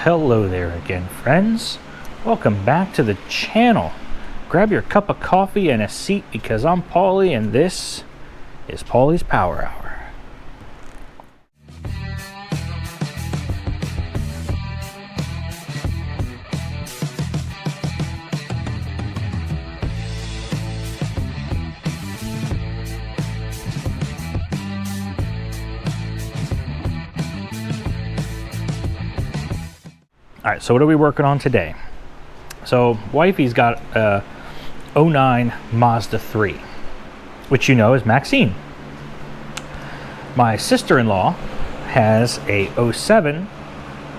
Hello there again, friends. Welcome back to the channel. Grab your cup of coffee and a seat because I'm Paulie and this is Paulie's Power Hour. All right, so what are we working on today? So wifey's got a 09 Mazda 3, which you know is Maxine. My sister-in-law has a 07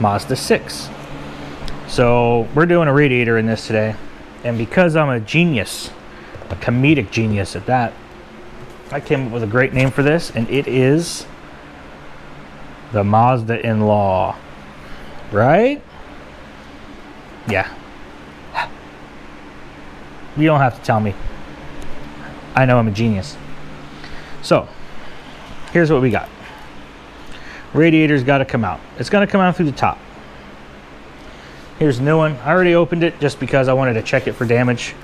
Mazda 6. So we're doing a radiator in this today. And because I'm a genius, a comedic genius at that, I came up with a great name for this, and it is the Mazda-in-law, right? Yeah. You don't have to tell me. I know I'm a genius. So, here's what we got. Radiator's got to come out. It's going to come out through the top. Here's a new one. I already opened it just because I wanted to check it for damage.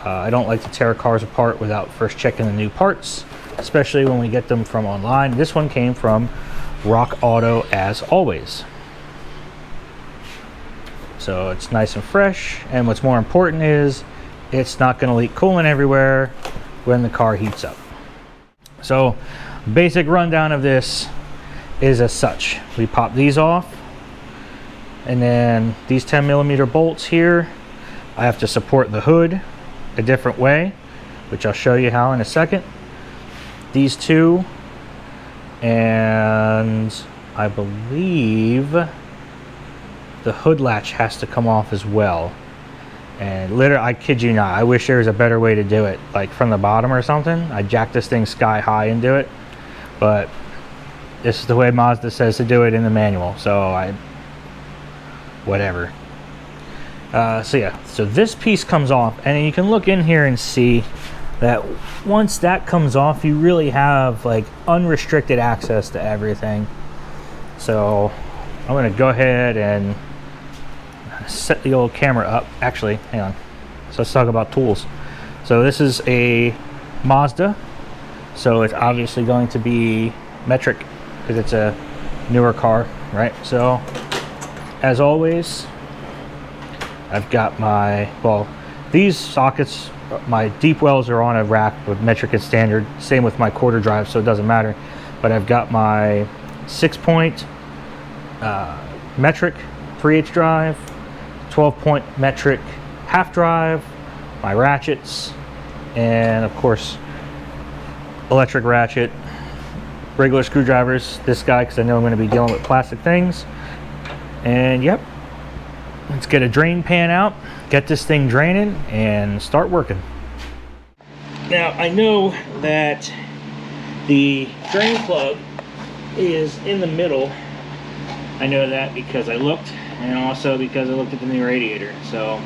I don't like to tear cars apart without first checking the new parts, especially when we get them from online. This one came from Rock Auto as always. So it's nice and fresh, and what's more important is it's not going to leak coolant everywhere when the car heats up. So basic rundown of this is as such. We pop these off, and then these 10mm bolts here, I have to support the hood a different way, which I'll show you how in a second. These two, and I believe the hood latch has to come off as well. And literally, I kid you not, I wish there was a better way to do it, like from the bottom or something. I jack this thing sky high and do it, but this is the way Mazda says to do it in the manual, so whatever. So yeah, so this piece comes off, and you can look in here and see that once that comes off, you really have like unrestricted access to everything. So I'm going to go ahead and set the old camera up. Actually, hang on. So let's talk about tools. So this is a Mazda. So it's obviously going to be metric because it's a newer car, right? So as always, I've got my, well, these sockets, my deep wells are on a rack with metric and standard. Same with my quarter drive, so it doesn't matter. But I've got my 6-point metric 3H drive, 12-point metric half drive, my ratchets, and of course electric ratchet, regular screwdrivers, this guy because I know I'm going to be dealing with plastic things. And yep, let's get a drain pan out, get this thing draining, and start working. Now I know that the drain plug is in the middle. I know that because I looked, and also because I looked at the new radiator. So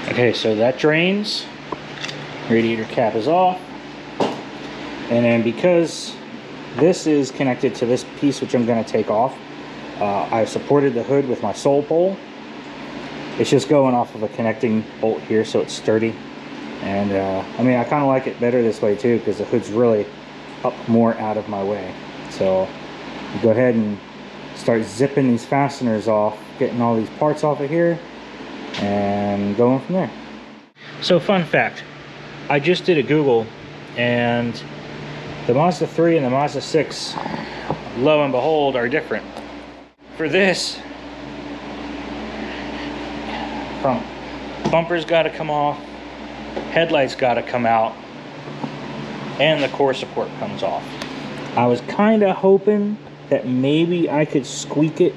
okay, so that drains. Radiator cap is off. And then because this is connected to this piece, which I'm going to take off, I've supported the hood with my sole pole. It's just going off of a connecting bolt here, so it's sturdy. And I mean, I kind of like it better this way too, because the hood's really up more out of my way. So you go ahead and start zipping these fasteners off, getting all these parts off of here, and going from there. So fun fact, I just did a Google, and the Mazda 3 and the Mazda 6, lo and behold, are different. For this, front bumper's got to come off, headlights got to come out, and the core support comes off. I was kind of hoping that maybe I could squeak it,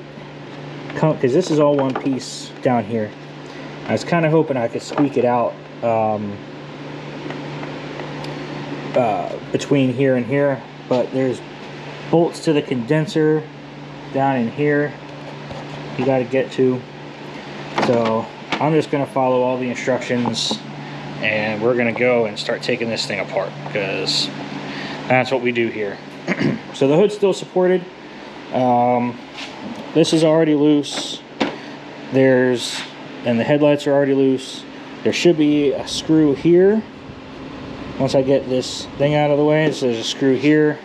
because this is all one piece down here. I was kind of hoping I could squeak it out between here and here, but there's bolts to the condenser down in here you got to get to. So I'm just going to follow all the instructions and we're going to go and start taking this thing apart because that's what we do here. So the hood's still supported. This is already loose. And the headlights are already loose. There should be a screw here. Once I get this thing out of the way, so there's a screw here,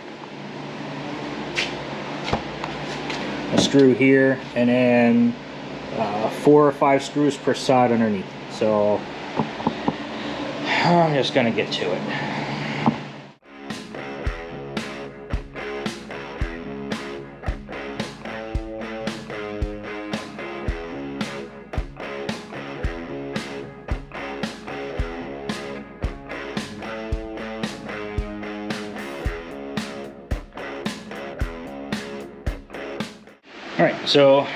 a screw here, and then 4 or 5 screws per side underneath. So I'm just gonna get to it. All right, so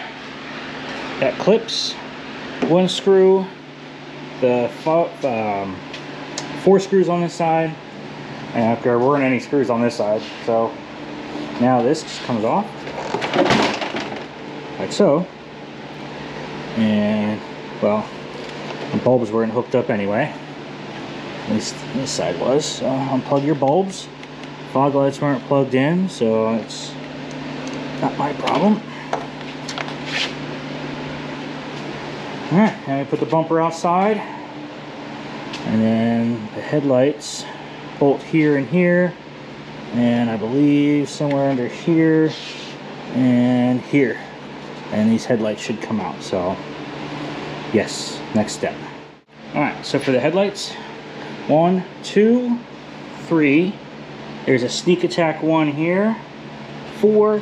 that clips 1 screw, the 4 screws on this side, and there weren't any screws on this side. So now this just comes off like so, and well, the bulbs weren't hooked up anyway. At least this side was. So unplug your bulbs. Fog lights weren't plugged in, so it's not my problem. Alright, and we put the bumper outside, and then the headlights bolt here and here, and I believe somewhere under here and here, and these headlights should come out. So yes, next step. Alright, so for the headlights, 1, 2, 3, there's a sneak attack 1 here, 4,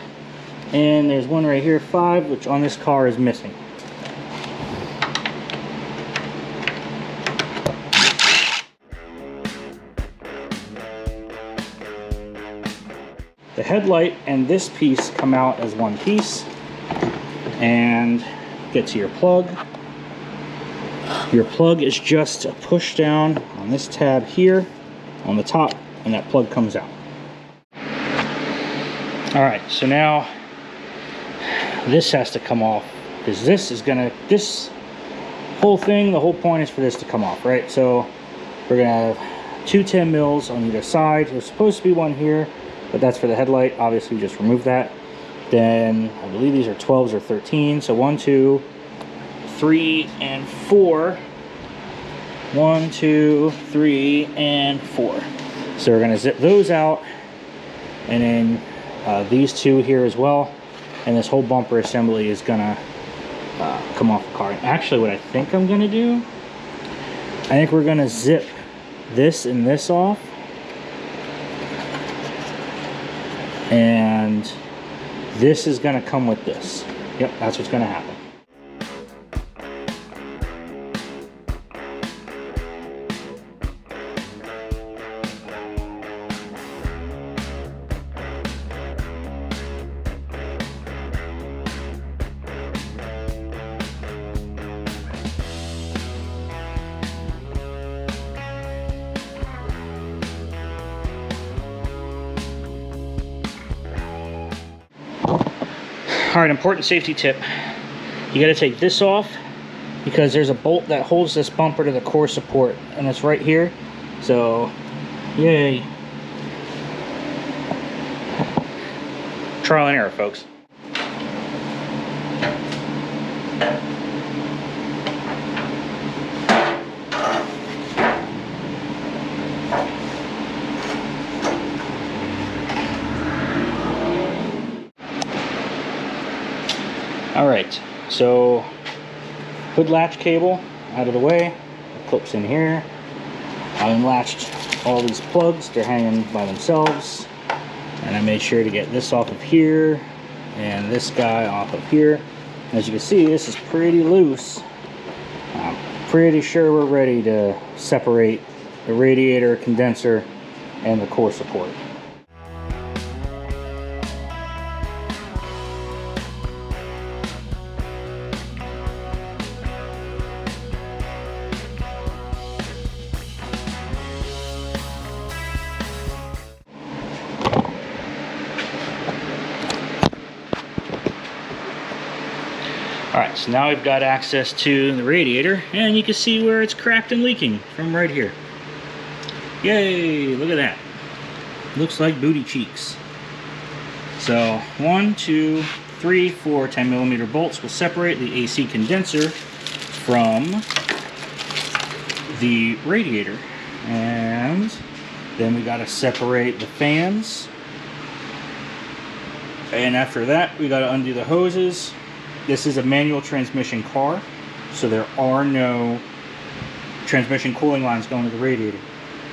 and there's 1 right here, 5, which on this car is missing. The headlight and this piece come out as 1 piece, and get to your plug. Your plug is just a push down on this tab here on the top, and that plug comes out. All right, so now this has to come off because this whole thing, the whole point is for this to come off, right? So we're gonna have 2 10 mils on either side. There's supposed to be 1 here, but that's for the headlight. Obviously, just remove that. Then I believe these are 12s or 13. So 1, 2, 3, and 4. 1, 2, 3, and 4. So we're gonna zip those out, and then these 2 here as well. And this whole bumper assembly is gonna come off the car. And actually, what I think I'm gonna do, I think we're gonna zip this and this off. And this is going to come with this. Yep, that's what's going to happen. All right, important safety tip. You got to take this off because there's a bolt that holds this bumper to the core support, and it's right here. So, yay. Trial and error, folks. Alright, so hood latch cable out of the way, it clips in here. I unlatched all these plugs, they're hanging by themselves, and I made sure to get this off of here and this guy off of here. As you can see, this is pretty loose. I'm pretty sure we're ready to separate the radiator, condenser, and the core support. Alright, so now we've got access to the radiator, and you can see where it's cracked and leaking from right here. Yay, look at that. Looks like booty cheeks. So 1, 2, 3, 4 10mm bolts will separate the AC condenser from the radiator. And then we got to separate the fans. And after that, we got to undo the hoses. This is a manual transmission car, so there are no transmission cooling lines going to the radiator,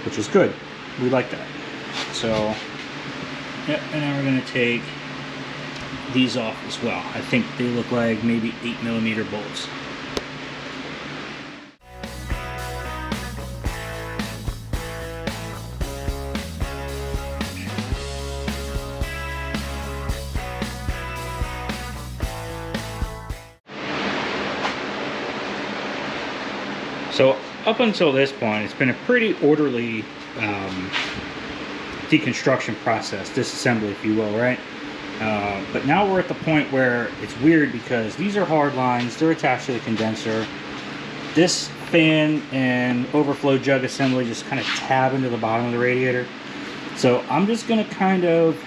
which is good. We like that. So, yep, and now we're going to take these off as well. I think they look like maybe 8mm bolts. So up until this point, it's been a pretty orderly deconstruction process, disassembly if you will, right? But now we're at the point where it's weird because these are hard lines, they're attached to the condenser. This fan and overflow jug assembly just kind of tab into the bottom of the radiator. So I'm just going to kind of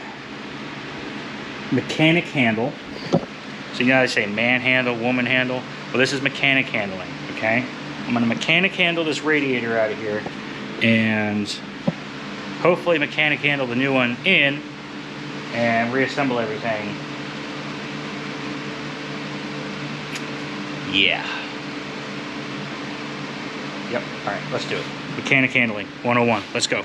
mechanic handle. So you know how they say man handle, woman handle? Well, this is mechanic handling, okay? I'm going to mechanic handle this radiator out of here and hopefully mechanic handle the new one in and reassemble everything. Yeah. Yep, alright, let's do it. Mechanic handling 101, let's go.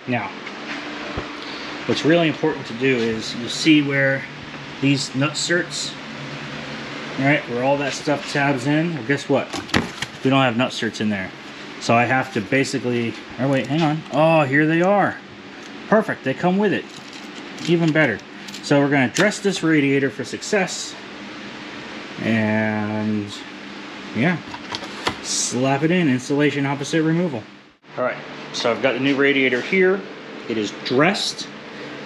Now, what's really important to do is you'll see where these nut certs, right, where all that stuff tabs in. Well, guess what? We don't have nut certs in there. So I have to basically, oh wait, hang on. Oh, here they are. Perfect, they come with it. Even better. So we're gonna dress this radiator for success. And yeah, slap it in, installation opposite removal. All right, so I've got the new radiator here. It is dressed.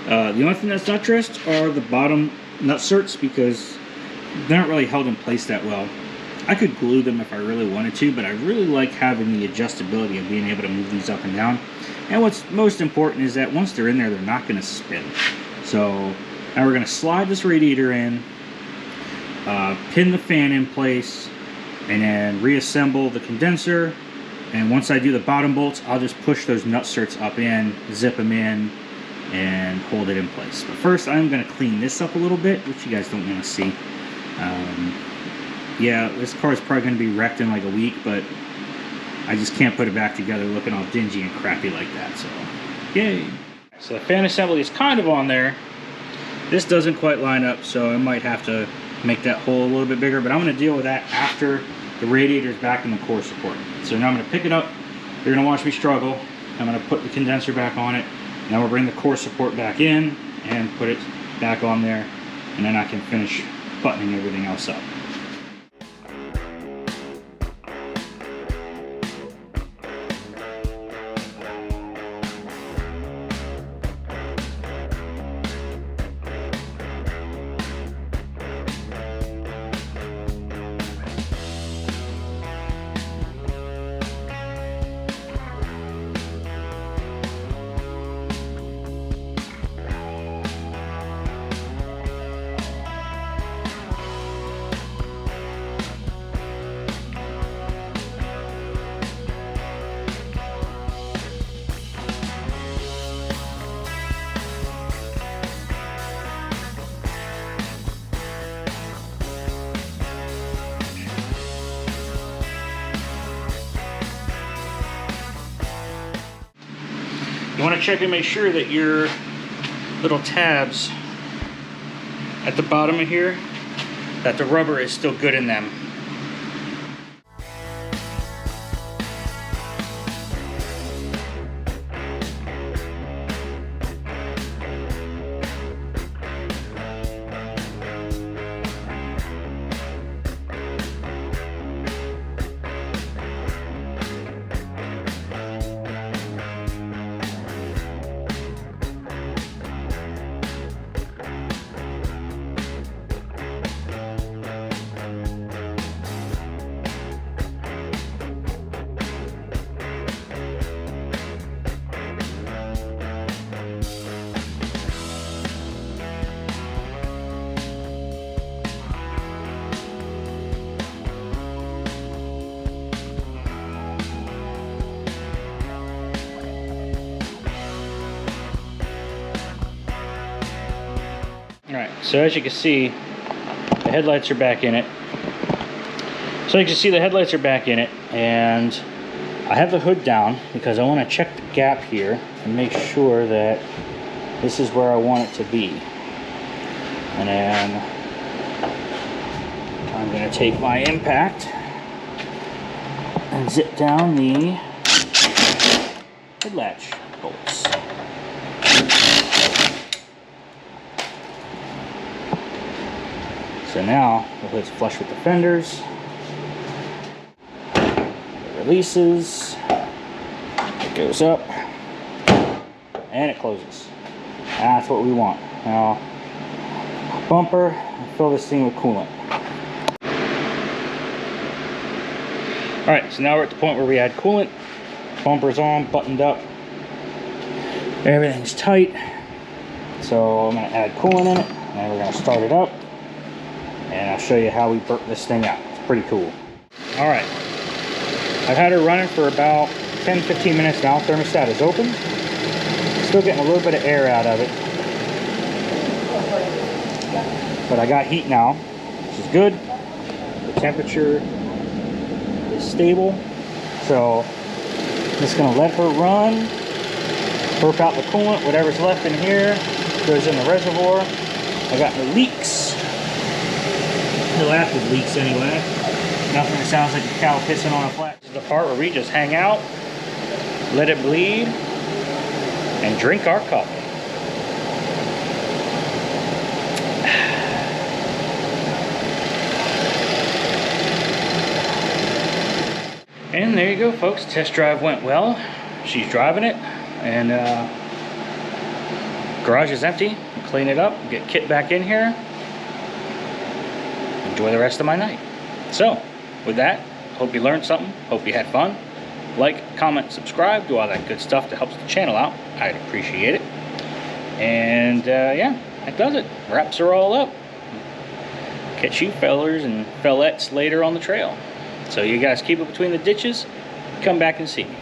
The only thing that's not dressed are the bottom nut certs because they're not really held in place that well. I could glue them if I really wanted to, but I really like having the adjustability of being able to move these up and down. And what's most important is that once they're in there, they're not going to spin. So now we're going to slide this radiator in, pin the fan in place, and then reassemble the condenser. And once I do the bottom bolts, I'll just push those nut certs up in, zip them in, and hold it in place. But first, I'm going to clean this up a little bit, which you guys don't want to see. Yeah, this car is probably going to be wrecked in like a week, but I just can't put it back together looking all dingy and crappy like that, so yay. So the fan assembly is kind of on there. This doesn't quite line up, so I might have to make that hole a little bit bigger, but I'm going to deal with that after the radiator is back in the core support. So now I'm going to pick it up. You're going to watch me struggle. I'm going to put the condenser back on it. Now we'll bring the core support back in and put it back on there, and then I can finish buttoning everything else up. You want to check and make sure that your little tabs at the bottom of here, that the rubber is still good in them. Alright, so as you can see, the headlights are back in it. And I have the hood down because I want to check the gap here and make sure that this is where I want it to be. And then I'm going to take my impact and zip down the head latch bolts. So now the hood's flush with the fenders. It releases, it goes up, and it closes. That's what we want. Now, bumper, fill this thing with coolant. Alright, so now we're at the point where we add coolant. Bumper's on, buttoned up. Everything's tight. So I'm going to add coolant in it, and we're going to start it up. And I'll show you how we burp this thing out. It's pretty cool. Alright, I've had her running for about 10-15 minutes now. Thermostat is open. Still getting a little bit of air out of it. But I got heat now, which is good. The temperature is stable. So I'm just going to let her run. Burp out the coolant. Whatever's left in here goes in the reservoir. I got no leaks. No active leaks anyway. Nothing that sounds like a cow pissing on a flat. This is the part where we just hang out, let it bleed, and drink our coffee. And there you go, folks. Test drive went well. She's driving it, and garage is empty. Clean it up, get Kit back in here. Enjoy the rest of my night. So, with that, hope you learned something. Hope you had fun. Like, comment, subscribe, do all that good stuff that helps the channel out. I'd appreciate it. And yeah, that does it. Wraps are all up. Catch you fellers and fellettes later on the trail. So you guys keep it between the ditches. Come back and see me.